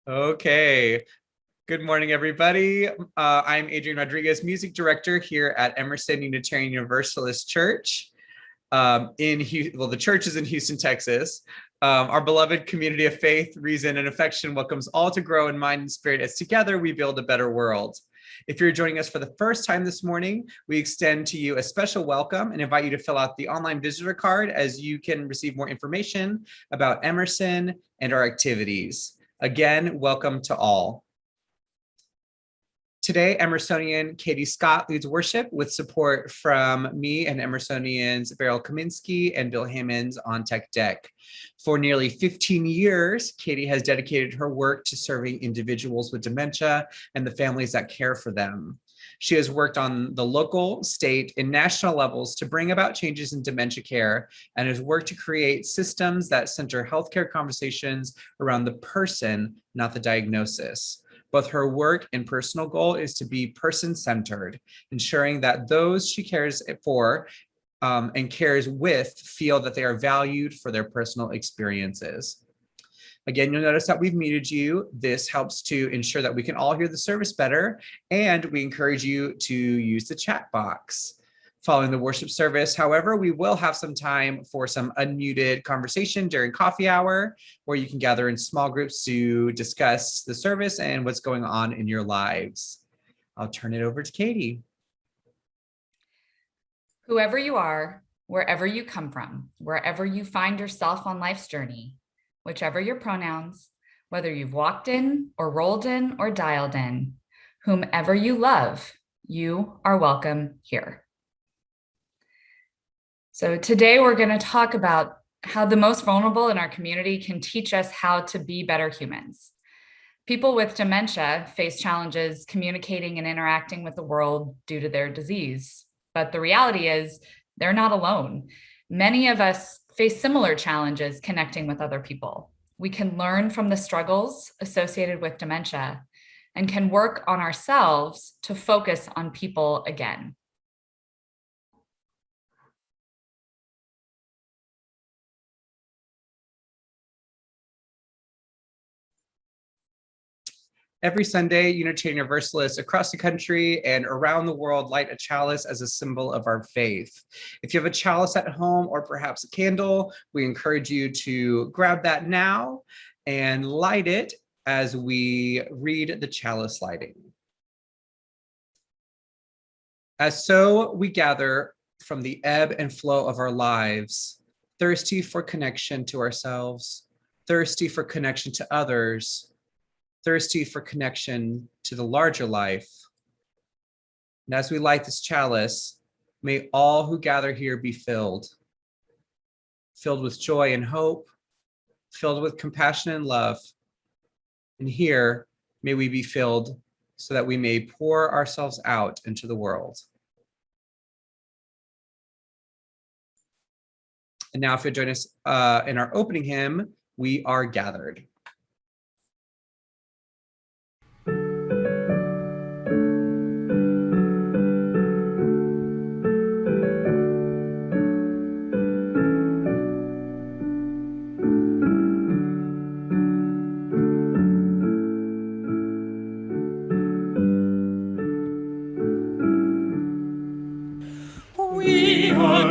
Okay. Good morning, everybody. I'm Adrian Rodriguez, music director here at Emerson Unitarian Universalist Church. The church is in Houston, Texas. Our beloved community of faith, reason, and affection welcomes all to grow in mind and spirit as together we build a better world. If you're joining us for the first time this morning, we extend to you a special welcome and invite you to fill out the online visitor card as you can receive more information about Emerson and our activities. Again, welcome to all. Today, Emersonian Katie Scott leads worship with support from me and Emersonians Beryl Kaminsky and Bill Hammonds on Tech Deck. For nearly 15 years, Katie has dedicated her work to serving individuals with dementia and the families that care for them. She has worked on the local, state, and national levels to bring about changes in dementia care and has worked to create systems that center healthcare conversations around the person, not the diagnosis. Both her work and personal goal is to be person-centered, ensuring that those she cares for and cares with feel that they are valued for their personal experiences. Again, you'll notice that we've muted you. This helps to ensure that we can all hear the service better, and we encourage you to use the chat box. Following the worship service, however, we will have some time for some unmuted conversation during coffee hour, where you can gather in small groups to discuss the service and what's going on in your lives. I'll turn it over to Katie. Whoever you are, wherever you come from, wherever you find yourself on life's journey, whichever your pronouns, whether you've walked in or rolled in or dialed in, whomever you love, you are welcome here. So today we're going to talk about how the most vulnerable in our community can teach us how to be better humans. People with dementia face challenges communicating and interacting with the world due to their disease. But the reality is they're not alone. Many of us face similar challenges connecting with other people. We can learn from the struggles associated with dementia and can work on ourselves to focus on people again. Every Sunday, Unitarian Universalists across the country and around the world light a chalice as a symbol of our faith. If you have a chalice at home or perhaps a candle, we encourage you to grab that now and light it as we read the chalice lighting. As so we gather from the ebb and flow of our lives, thirsty for connection to ourselves, thirsty for connection to others, thirsty for connection to the larger life. And as we light this chalice, may all who gather here be filled with joy and hope, filled with compassion and love. And here, may we be filled so that we may pour ourselves out into the world. And now if you'll join us in our opening hymn, We Are Gathered.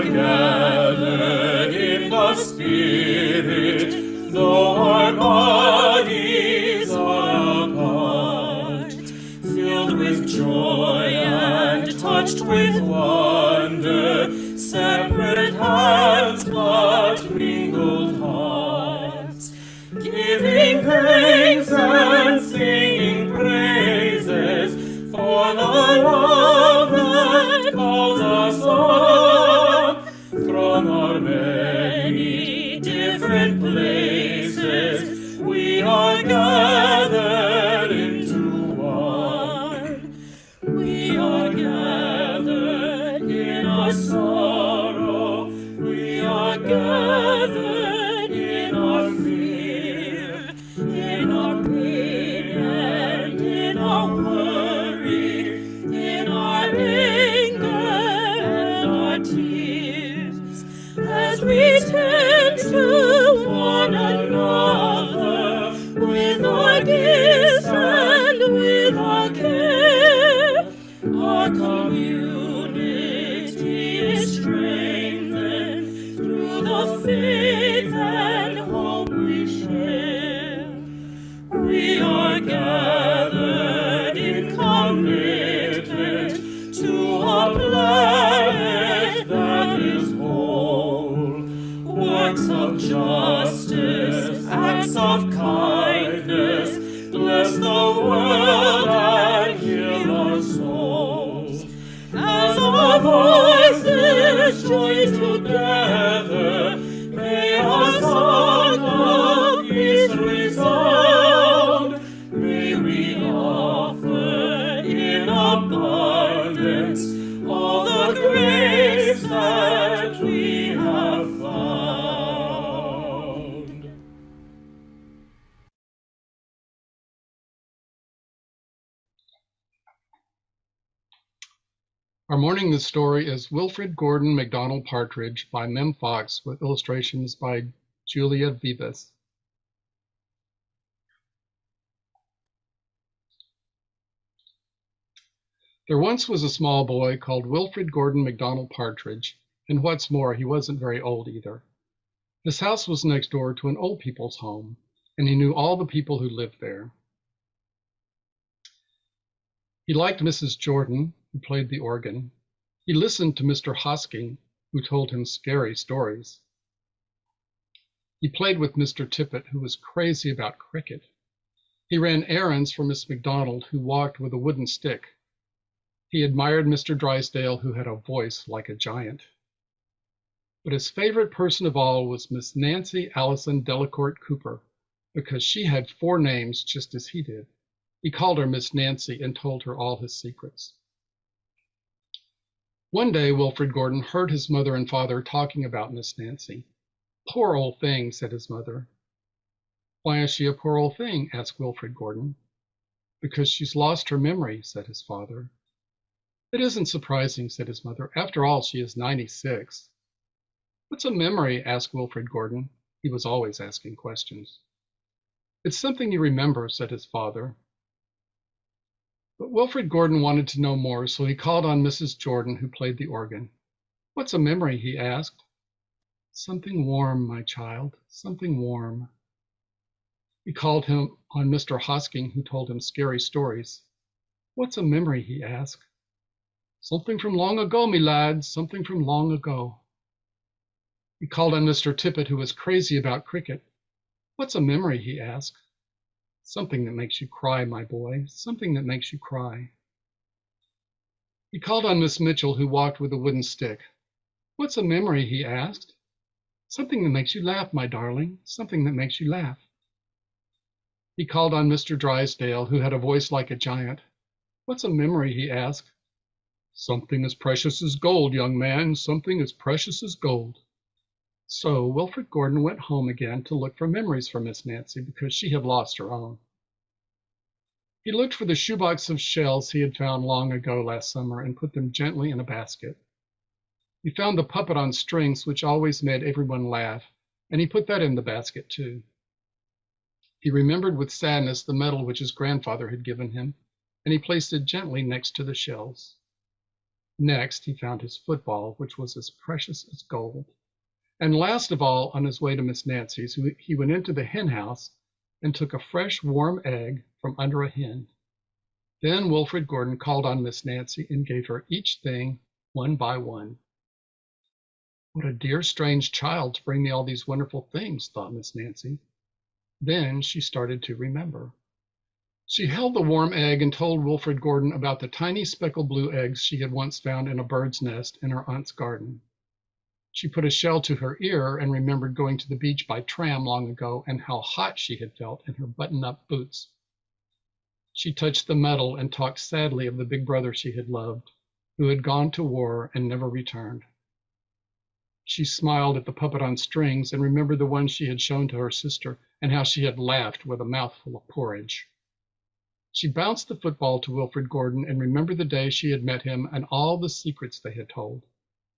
Gathered in the Spirit, though our bodies are apart, filled with joy and touched with wonder, separate hands but mingled hearts, giving thanks and singing praises for the love that calls us on from our many different places. We are gathered into one. We are gathered in our sorrow. We are gathered in our fear, in our pain and in our worry, in our anger and our tears, as we tend to one another with our gifts. Our Morning the Story is Wilfrid Gordon McDonald Partridge by Mem Fox with illustrations by Julia Vivas. There once was a small boy called Wilfrid Gordon McDonald Partridge, and what's more, he wasn't very old either. His house was next door to an old people's home, and he knew all the people who lived there. He liked Mrs. Jordan, who played the organ. He listened to Mr. Hosking, who told him scary stories. He played with Mr. Tippett, who was crazy about cricket. He ran errands for Miss McDonald, who walked with a wooden stick. He admired Mr. Drysdale, who had a voice like a giant. But his favorite person of all was Miss Nancy Allison Delacourt Cooper, because she had 4 names just as he did. He called her Miss Nancy and told her all his secrets. One day, Wilfrid Gordon heard his mother and father talking about Miss Nancy. "Poor old thing," said his mother. "Why is she a poor old thing?" asked Wilfrid Gordon. "Because she's lost her memory," said his father. "It isn't surprising," said his mother. "After all, she is 96. "What's a memory?" asked Wilfrid Gordon. He was always asking questions. "It's something you remember," said his father. But Wilfrid Gordon wanted to know more, so he called on Mrs. Jordan, who played the organ. "What's a memory?" he asked. "Something warm, my child, something warm." He called him on Mr. Hosking, who told him scary stories. "What's a memory?" he asked. "Something from long ago, me lad, something from long ago." He called on Mr. Tippett, who was crazy about cricket. "What's a memory?" he asked. "Something that makes you cry, my boy, something that makes you cry." He called on Miss Mitchell, who walked with a wooden stick. "What's a memory?" he asked. "Something that makes you laugh, my darling, something that makes you laugh." He called on Mr. Drysdale, who had a voice like a giant. "What's a memory?" he asked. "Something as precious as gold, young man, something as precious as gold." So Wilfrid Gordon went home again to look for memories for Miss Nancy, because she had lost her own. He looked for the shoebox of shells he had found long ago last summer and put them gently in a basket. He found the puppet on strings, which always made everyone laugh, and he put that in the basket too. He remembered with sadness the medal which his grandfather had given him, and he placed it gently next to the shells. Next, he found his football, which was as precious as gold. And last of all, on his way to Miss Nancy's, he went into the hen house and took a fresh, warm egg from under a hen. Then Wilfrid Gordon called on Miss Nancy and gave her each thing one by one. "What a dear, strange child to bring me all these wonderful things," thought Miss Nancy. Then she started to remember. She held the warm egg and told Wilfrid Gordon about the tiny speckled blue eggs she had once found in a bird's nest in her aunt's garden. She put a shell to her ear and remembered going to the beach by tram long ago and how hot she had felt in her button-up boots. She touched the medal and talked sadly of the big brother she had loved, who had gone to war and never returned. She smiled at the puppet on strings and remembered the one she had shown to her sister and how she had laughed with a mouthful of porridge. She bounced the football to Wilfrid Gordon and remembered the day she had met him and all the secrets they had told.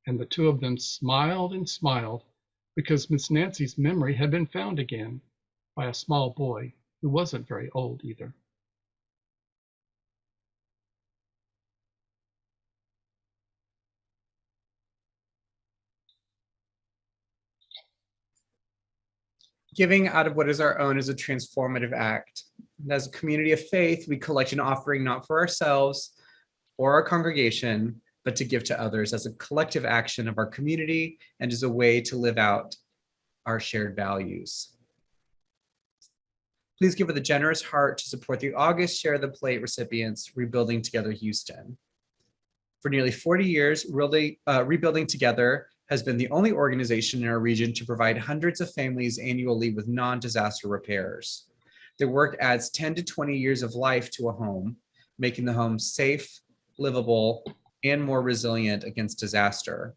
And the two of them smiled and smiled because Miss Nancy's memory had been found again by a small boy who wasn't very old either. Giving out of what is our own is a transformative act. And as a community of faith, we collect an offering not for ourselves or our congregation, but to give to others as a collective action of our community and as a way to live out our shared values. Please give with a generous heart to support the August Share the Plate recipients, Rebuilding Together Houston. For nearly 40 years, Rebuilding Together has been the only organization in our region to provide hundreds of families annually with non-disaster repairs. Their work adds 10 to 20 years of life to a home, making the home safe, livable, and more resilient against disaster.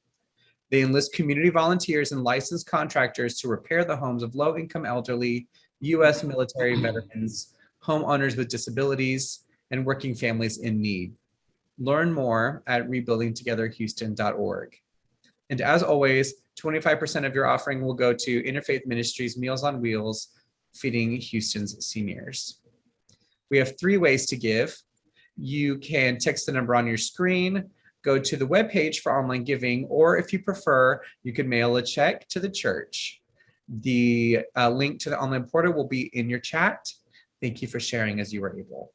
They enlist community volunteers and licensed contractors to repair the homes of low-income elderly, U.S. military veterans, homeowners with disabilities, and working families in need. Learn more at rebuildingtogetherhouston.org. And as always, 25% of your offering will go to Interfaith Ministries Meals on Wheels, feeding Houston's seniors. We have 3 ways to give. You can text the number on your screen, go to the webpage for online giving, or if you prefer, you can mail a check to the church. The link to the online portal will be in your chat. Thank you for sharing as you were able.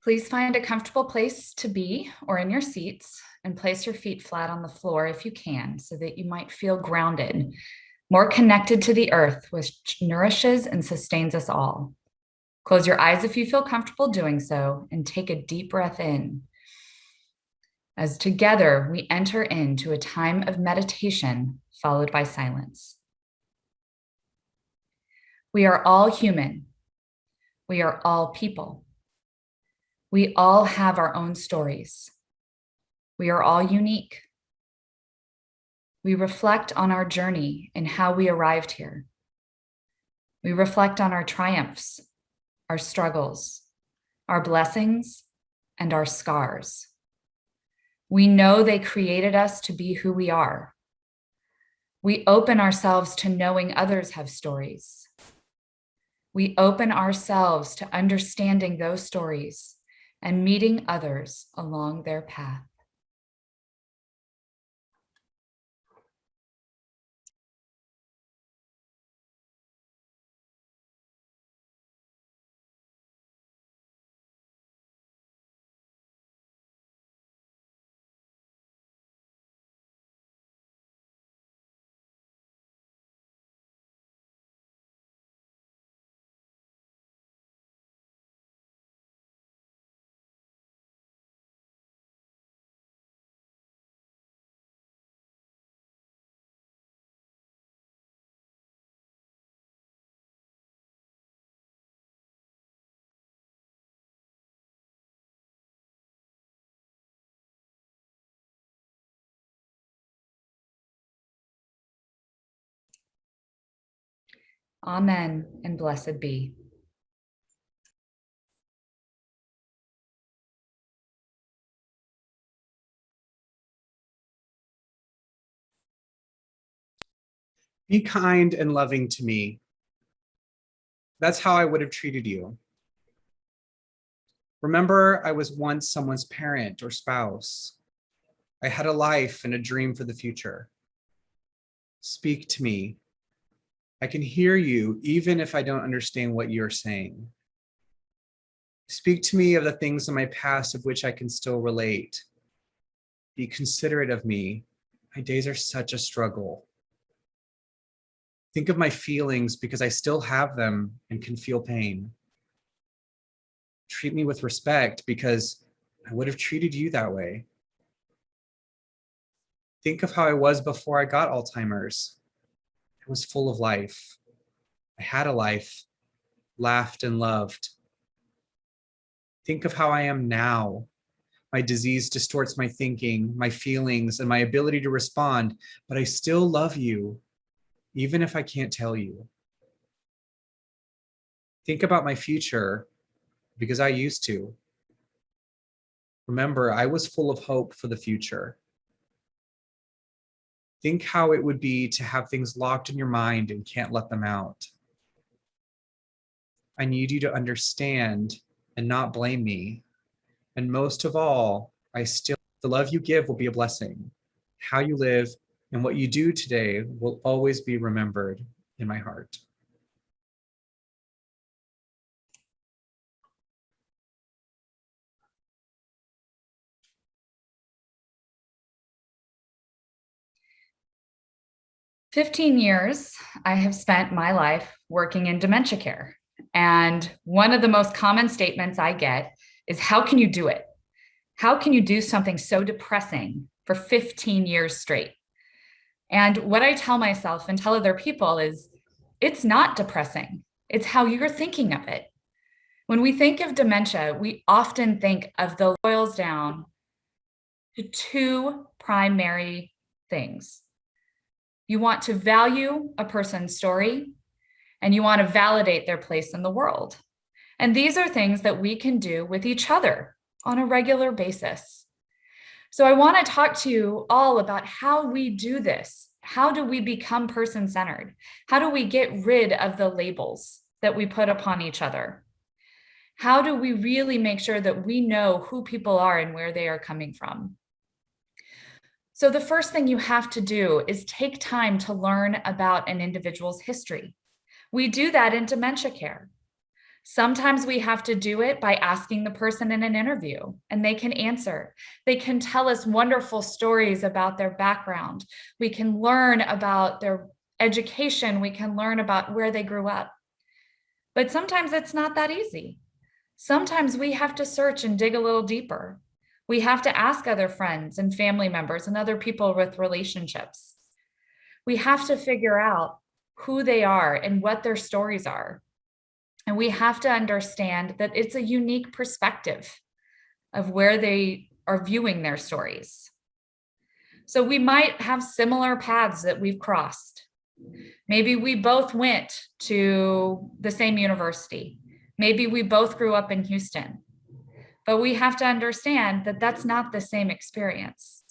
Please find a comfortable place to be or in your seats and place your feet flat on the floor if you can, so that you might feel grounded, more connected to the earth, which nourishes and sustains us all. Close your eyes if you feel comfortable doing so, and take a deep breath in. As together we enter into a time of meditation followed by silence. We are all human. We are all people. We all have our own stories. We are all unique. We reflect on our journey and how we arrived here. We reflect on our triumphs, our struggles, our blessings, and our scars. We know they created us to be who we are. We open ourselves to knowing others have stories. We open ourselves to understanding those stories and meeting others along their path. Amen and blessed be. Be kind and loving to me. That's how I would have treated you. Remember, I was once someone's parent or spouse. I had a life and a dream for the future. Speak to me. I can hear you even if I don't understand what you're saying. Speak to me of the things in my past of which I can still relate. Be considerate of me. My days are such a struggle. Think of my feelings because I still have them and can feel pain. Treat me with respect because I would have treated you that way. Think of how I was before I got Alzheimer's. I was full of life. I had a life, laughed and loved. Think of how I am now. My disease distorts my thinking, my feelings, and my ability to respond, but I still love you, even if I can't tell you. Think about my future, because I used to. Remember, I was full of hope for the future. Think how it would be to have things locked in your mind and can't let them out. I need you to understand and not blame me. And most of all, the love you give will be a blessing. How you live and what you do today will always be remembered in my heart. For 15 years, I have spent my life working in dementia care. And one of the most common statements I get is, how can you do it? How can you do something so depressing for 15 years straight? And what I tell myself and tell other people is, it's not depressing. It's how you're thinking of it. When we think of dementia, we often think of the boils down to two primary things. You want to value a person's story, and you want to validate their place in the world. And these are things that we can do with each other on a regular basis. So I want to talk to you all about how we do this. How do we become person-centered? How do we get rid of the labels that we put upon each other? How do we really make sure that we know who people are and where they are coming from? So the first thing you have to do is take time to learn about an individual's history. We do that in dementia care. Sometimes we have to do it by asking the person in an interview, and they can answer. They can tell us wonderful stories about their background. We can learn about their education. We can learn about where they grew up. But sometimes it's not that easy. Sometimes we have to search and dig a little deeper. We have to ask other friends and family members and other people with relationships. We have to figure out who they are and what their stories are. And we have to understand that it's a unique perspective of where they are viewing their stories. So we might have similar paths that we've crossed. Maybe we both went to the same university. Maybe we both grew up in Houston. But we have to understand that that's not the same experience.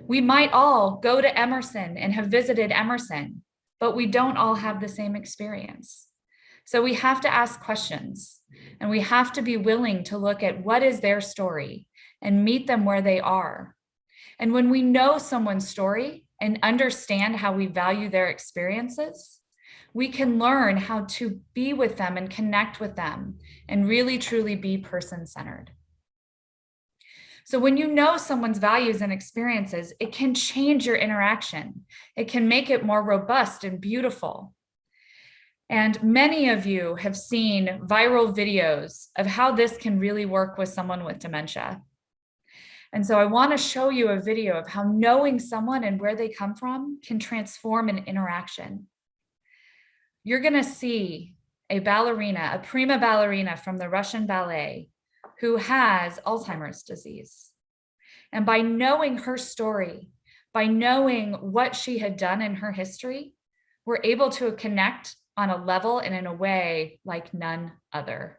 We might all go to Emerson and have visited Emerson, but we don't all have the same experience. So we have to ask questions, and we have to be willing to look at what is their story and meet them where they are. And when we know someone's story and understand how we value their experiences, we can learn how to be with them and connect with them and really truly be person-centered. So when you know someone's values and experiences, it can change your interaction. It can make it more robust and beautiful. And many of you have seen viral videos of how this can really work with someone with dementia. And so I want to show you a video of how knowing someone and where they come from can transform an interaction. You're going to see a ballerina, a prima ballerina from the Russian ballet, who has Alzheimer's disease. And by knowing her story, by knowing what she had done in her history, we're able to connect on a level and in a way like none other.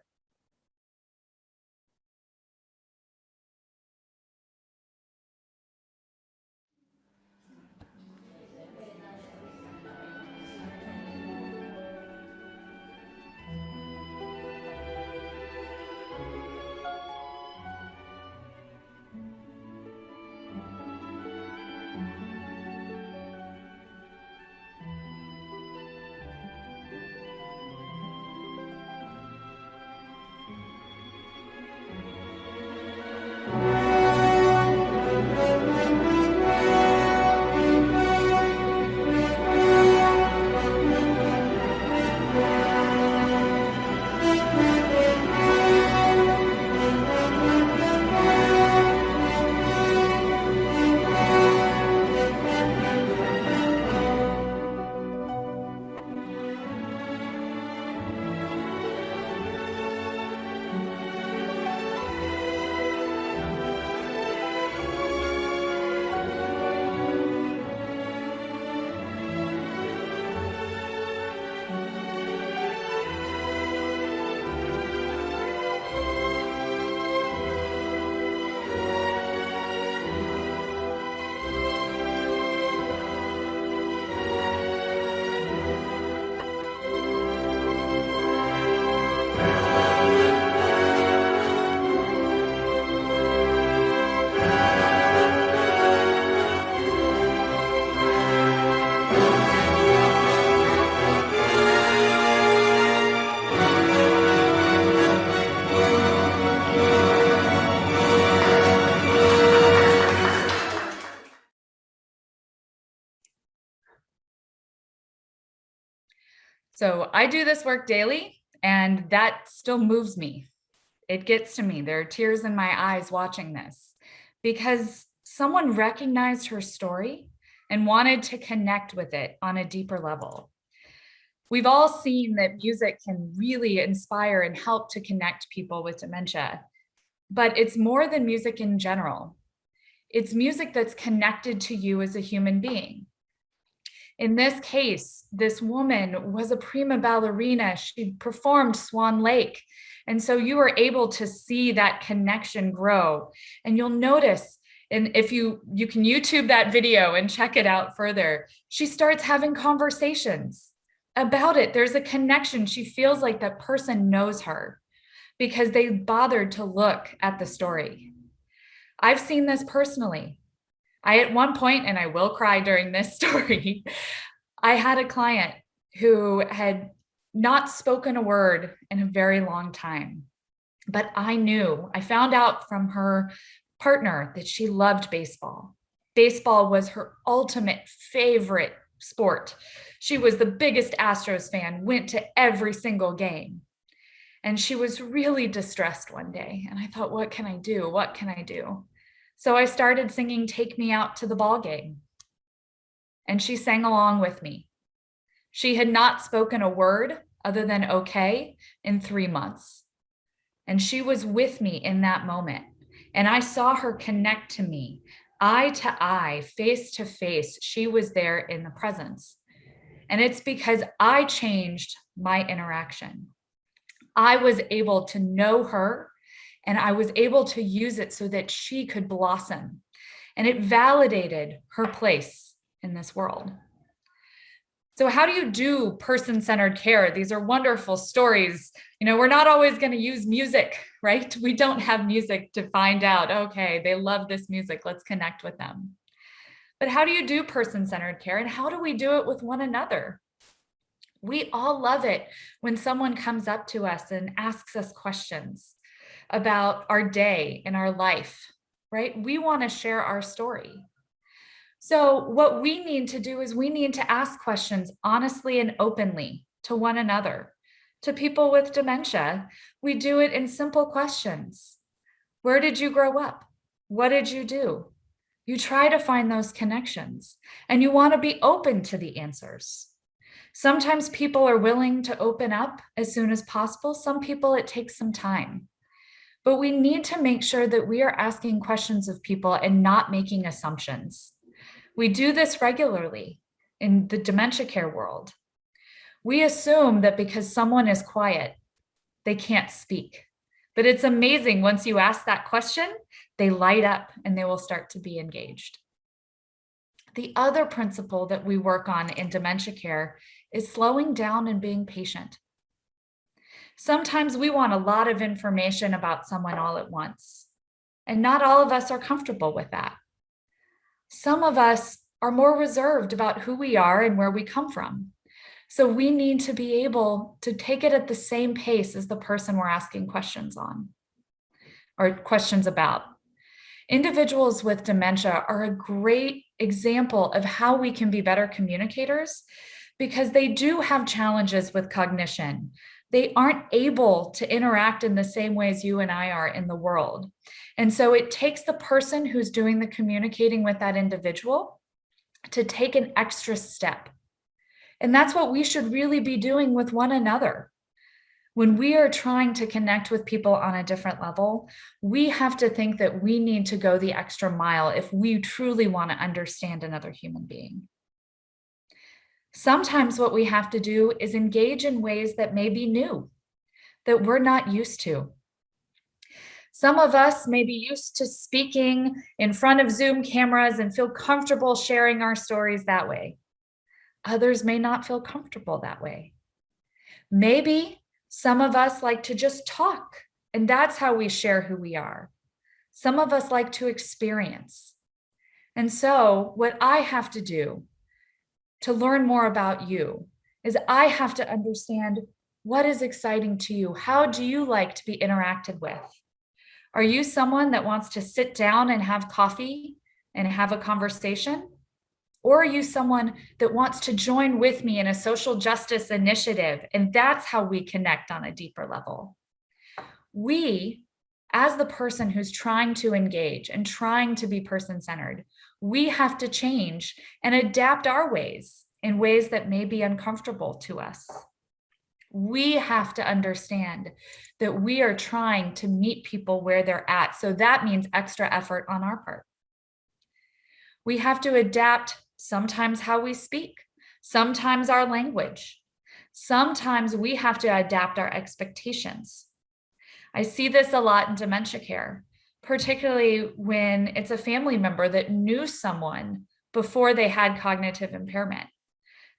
So I do this work daily, and that still moves me. It gets to me. There are tears in my eyes watching this because someone recognized her story and wanted to connect with it on a deeper level. We've all seen that music can really inspire and help to connect people with dementia, but it's more than music in general. It's music that's connected to you as a human being. In this case, this woman was a prima ballerina. She performed Swan Lake. And so you were able to see that connection grow. And you'll notice, and if you can YouTube that video and check it out further, she starts having conversations about it. There's a connection. She feels like that person knows her because they bothered to look at the story. I've seen this personally. At one point, and I will cry during this story, I had a client who had not spoken a word in a very long time, but I found out from her partner that she loved baseball. Baseball was her ultimate favorite sport. She was the biggest Astros fan, went to every single game. And she was really distressed one day. And I thought, what can I do? What can I do? So I started singing Take Me Out to the Ball Game. And she sang along with me. She had not spoken a word other than okay in 3 months. And she was with me in that moment. And I saw her connect to me, eye to eye, face to face. She was there in the presence. And it's because I changed my interaction. I was able to know her, and I was able to use it so that she could blossom. And it validated her place in this world. So how do you do person-centered care? These are wonderful stories. We're not always going to use music, right? We don't have music to find out, okay, they love this music, let's connect with them. But how do you do person-centered care, and how do we do it with one another? We all love it when someone comes up to us and asks us questions about our day and our life, right? We want to share our story. So what we need to do is we need to ask questions honestly and openly to one another. To people with dementia, we do it in simple questions. Where did you grow up? What did you do? You try to find those connections, and you want to be open to the answers. Sometimes people are willing to open up as soon as possible. Some people, it takes some time. But we need to make sure that we are asking questions of people and not making assumptions. We do this regularly in the dementia care world. We assume that because someone is quiet, they can't speak. But it's amazing, once you ask that question, they light up and they will start to be engaged. The other principle that we work on in dementia care is slowing down and being patient. Sometimes we want a lot of information about someone all at once, and not all of us are comfortable with that. Some of us are more reserved about who we are and where we come from. So we need to be able to take it at the same pace as the person we're asking questions on or questions about. Individuals with dementia are a great example of how we can be better communicators because they do have challenges with cognition. They aren't able to interact in the same ways you and I are in the world. And so it takes the person who's doing the communicating with that individual to take an extra step. And that's what we should really be doing with one another. When we are trying to connect with people on a different level, we have to think that we need to go the extra mile if we truly want to understand another human being. Sometimes what we have to do is engage in ways that may be new, that we're not used to. Some of us may be used to speaking in front of Zoom cameras and feel comfortable sharing our stories that way. Others may not feel comfortable that way. Maybe some of us like to just talk, and that's how we share who we are. Some of us like to experience. And so what I have to do to learn more about you is I have to understand what is exciting to you. How do you like to be interacted with? Are you someone that wants to sit down and have coffee and have a conversation? Or are you someone that wants to join with me in a social justice initiative? And that's how we connect on a deeper level. We, as the person who's trying to engage and trying to be person-centered, we have to change and adapt our ways in ways that may be uncomfortable to us. We have to understand that we are trying to meet people where they're at. So that means extra effort on our part. We have to adapt sometimes how we speak, sometimes our language. Sometimes we have to adapt our expectations. I see this a lot in dementia care, particularly when it's a family member that knew someone before they had cognitive impairment.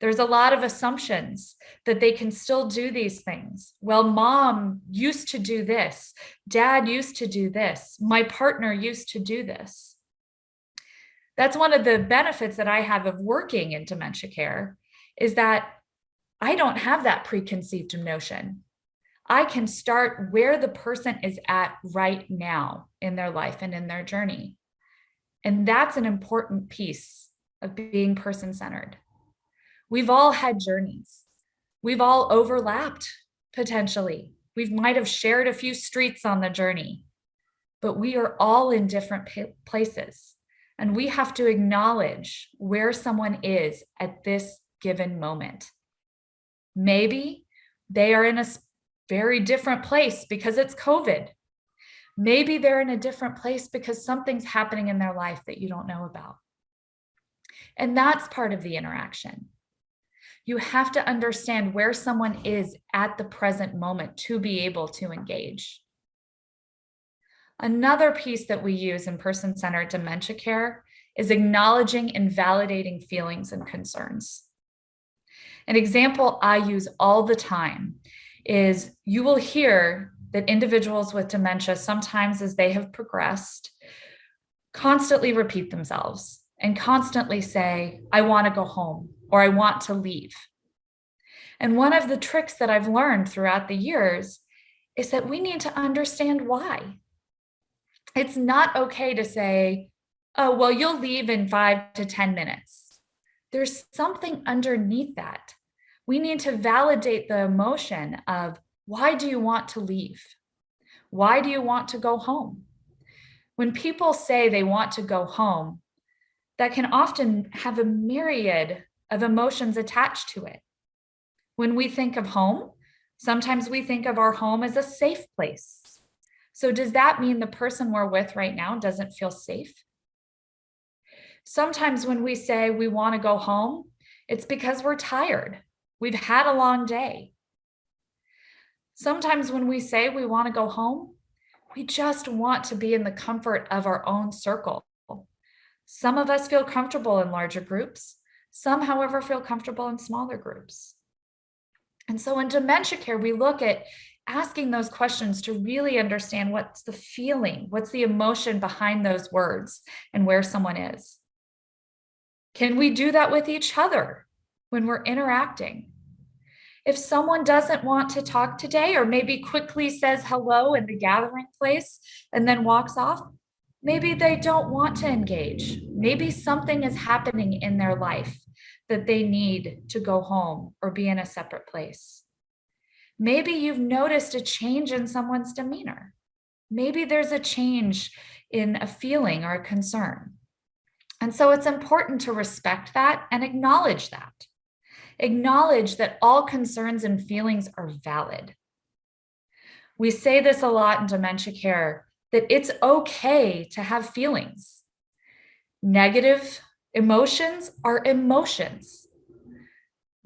There's a lot of assumptions that they can still do these things. Well, mom used to do this. Dad used to do this. My partner used to do this. That's one of the benefits that I have of working in dementia care, is that I don't have that preconceived notion. I can start where the person is at right now in their life and in their journey. And that's an important piece of being person-centered. We've all had journeys. We've all overlapped, potentially. We might have shared a few streets on the journey, but we are all in different places. And we have to acknowledge where someone is at this given moment. Maybe they are in a very different place because it's COVID. Maybe they're in a different place because something's happening in their life that you don't know about. And that's part of the interaction. You have to understand where someone is at the present moment to be able to engage. Another piece that we use in person-centered dementia care is acknowledging and validating feelings and concerns. An example I use all the time is you will hear that individuals with dementia, sometimes as they have progressed, constantly repeat themselves and constantly say, I want to go home, or I want to leave. And one of the tricks that I've learned throughout the years is that we need to understand why. It's not okay to say, oh, well, you'll leave in 5 to 10 minutes. There's something underneath that. We need to validate the emotion of, why do you want to leave? Why do you want to go home? When people say they want to go home, that can often have a myriad of emotions attached to it. When we think of home, sometimes we think of our home as a safe place. So does that mean the person we're with right now doesn't feel safe? Sometimes when we say we want to go home, it's because we're tired. We've had a long day. Sometimes when we say we want to go home, we just want to be in the comfort of our own circle. Some of us feel comfortable in larger groups. Some, however, feel comfortable in smaller groups. And so in dementia care, we look at asking those questions to really understand what's the feeling, what's the emotion behind those words, and where someone is. Can we do that with each other when we're interacting? If someone doesn't want to talk today, or maybe quickly says hello in the gathering place and then walks off, maybe they don't want to engage. Maybe something is happening in their life that they need to go home or be in a separate place. Maybe you've noticed a change in someone's demeanor. Maybe there's a change in a feeling or a concern. And so it's important to respect that and acknowledge that. Acknowledge that all concerns and feelings are valid. We say this a lot in dementia care, that it's okay to have feelings. Negative emotions are emotions.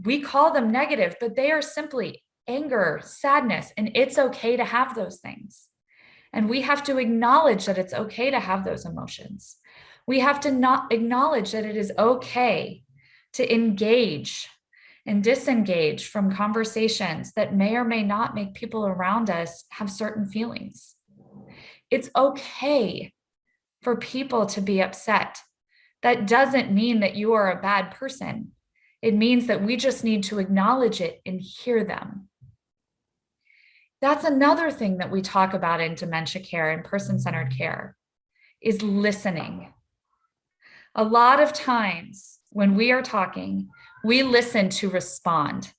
We call them negative, but they are simply anger, sadness, and it's okay to have those things. And we have to acknowledge that it's okay to have those emotions. We have to not acknowledge that it is okay to engage and disengage from conversations that may or may not make people around us have certain feelings. It's okay for people to be upset. That doesn't mean that you are a bad person. It means that we just need to acknowledge it and hear them. That's another thing that we talk about in dementia care and person-centered care, is listening. A lot of times when we are talking, we listen to respond.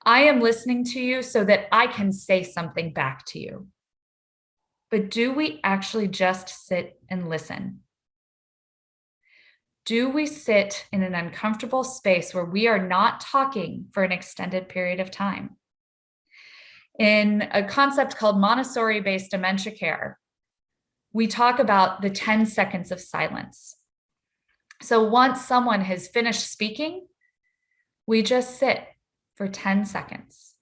I am listening to you so that I can say something back to you. But do we actually just sit and listen? Do we sit in an uncomfortable space where we are not talking for an extended period of time? In a concept called Montessori-based dementia care, we talk about the 10 seconds of silence. So once someone has finished speaking, we just sit for 10 seconds.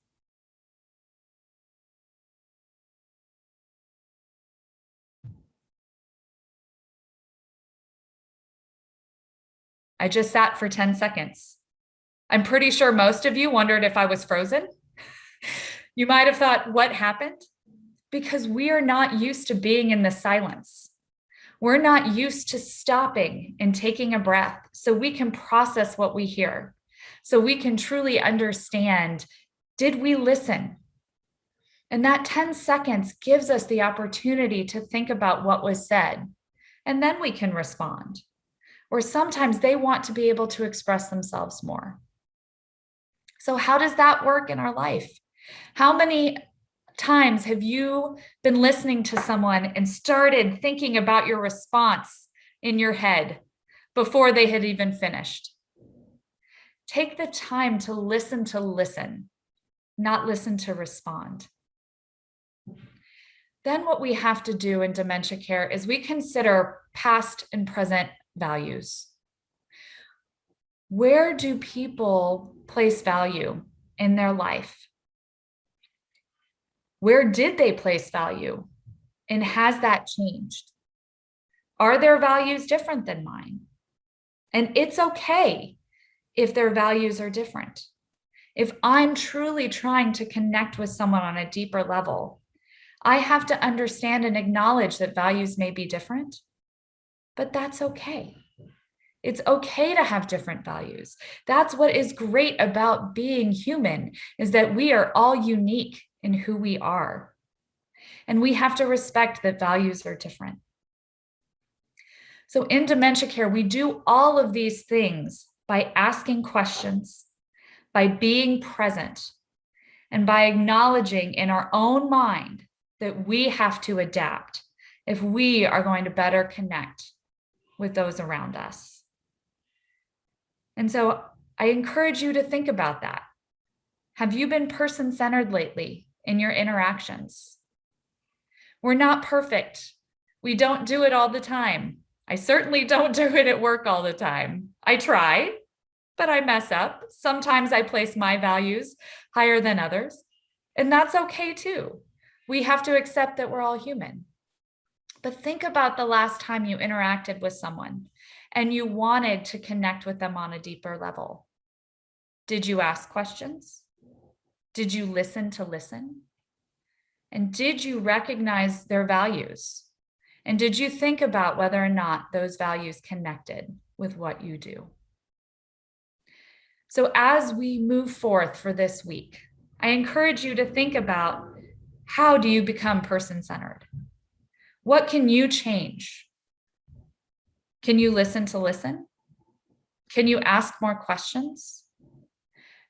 I just sat for 10 seconds. I'm pretty sure most of you wondered if I was frozen. You might have thought, what happened? Because we are not used to being in the silence. We're not used to stopping and taking a breath so we can process what we hear, so we can truly understand, did we listen? And that 10 seconds gives us the opportunity to think about what was said, and then we can respond. Or sometimes they want to be able to express themselves more. So how does that work in our life? How many times have you been listening to someone and started thinking about your response in your head before they had even finished? Take the time to listen, not listen to respond. Then what we have to do in dementia care is we consider past and present values. Where do people place value in their life? Where did they place value? And has that changed? Are their values different than mine? And it's okay if their values are different. If I'm truly trying to connect with someone on a deeper level, I have to understand and acknowledge that values may be different, but that's okay. It's okay to have different values. That's what is great about being human, is that we are all unique in who we are. And we have to respect that values are different. So in dementia care, we do all of these things by asking questions, by being present, and by acknowledging in our own mind that we have to adapt if we are going to better connect with those around us. And so I encourage you to think about that. Have you been person-centered lately in your interactions? We're not perfect. We don't do it all the time. I certainly don't do it at work all the time. I try, but I mess up. Sometimes I place my values higher than others, and that's okay too. We have to accept that we're all human. But think about the last time you interacted with someone and you wanted to connect with them on a deeper level. Did you ask questions? Did you listen to listen? And did you recognize their values? And did you think about whether or not those values connected with what you do? So as we move forth for this week, I encourage you to think about, how do you become person-centered? What can you change? Can you listen to listen? Can you ask more questions?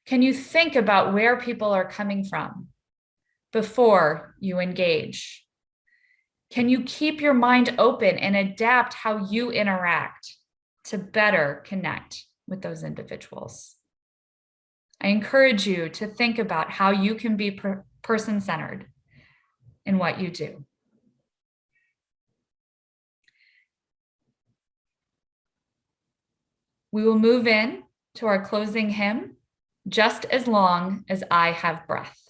Can you think about where people are coming from before you engage? Can you keep your mind open and adapt how you interact to better connect with those individuals? I encourage you to think about how you can be person-centered in what you do. We will move in to our closing hymn, Just as Long as I Have Breath.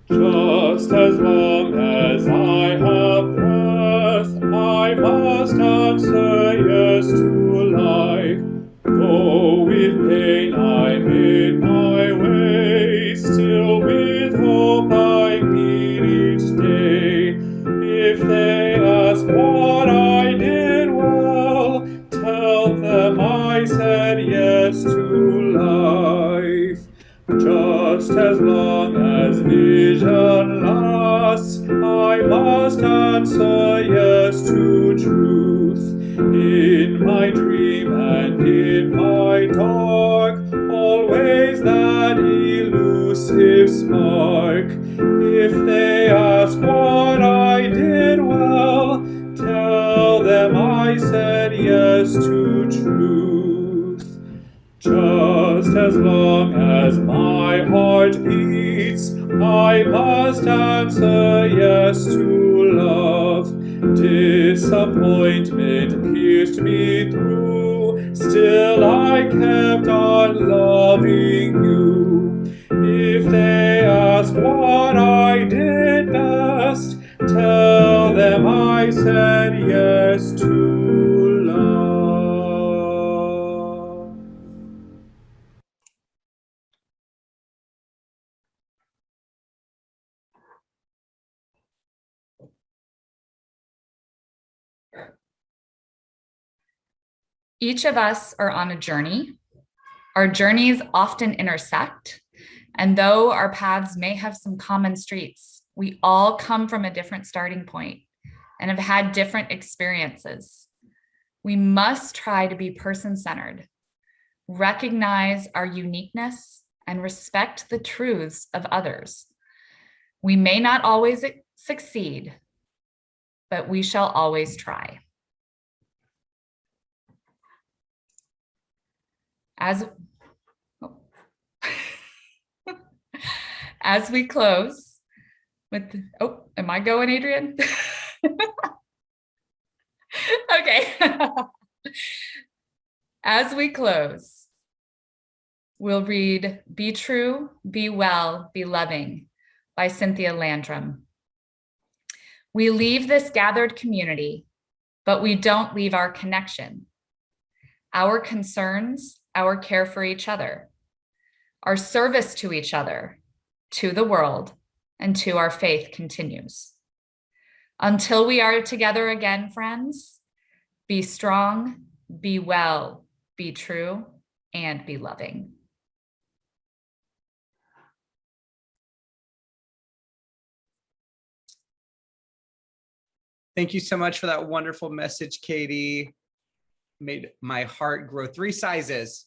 Just as long as I have breath, I must have answer yes to life. Though with pain I made my way, still with hope I meet each day. If they ask what I did well, tell them I said yes to life. Just as long as vision lasts, I must answer yes to truth. In my dream and in my dark, always that elusive spark. If they ask what I did well, tell them I said yes to truth. Just as long as my heart beats, I must answer yes to love. Disappointment pierced me through, still I kept on loving you. If they ask what I did best, tell them I said yes to love. Each of us are on a journey. Our journeys often intersect, and though our paths may have some common streets, we all come from a different starting point and have had different experiences. We must try to be person-centered, recognize our uniqueness, and respect the truths of others. We may not always succeed, but we shall always try. As we close with, am I going, Adrian? Okay. As we close, we'll read Be True, Be Well, Be Loving by Cynthia Landrum. We leave this gathered community, but we don't leave our connection, our concerns, our care for each other, our service to each other, to the world, and to our faith continues. Until we are together again, friends, be strong, be well, be true, and be loving. Thank you so much for that wonderful message, Katie. Made my heart grow 3 sizes.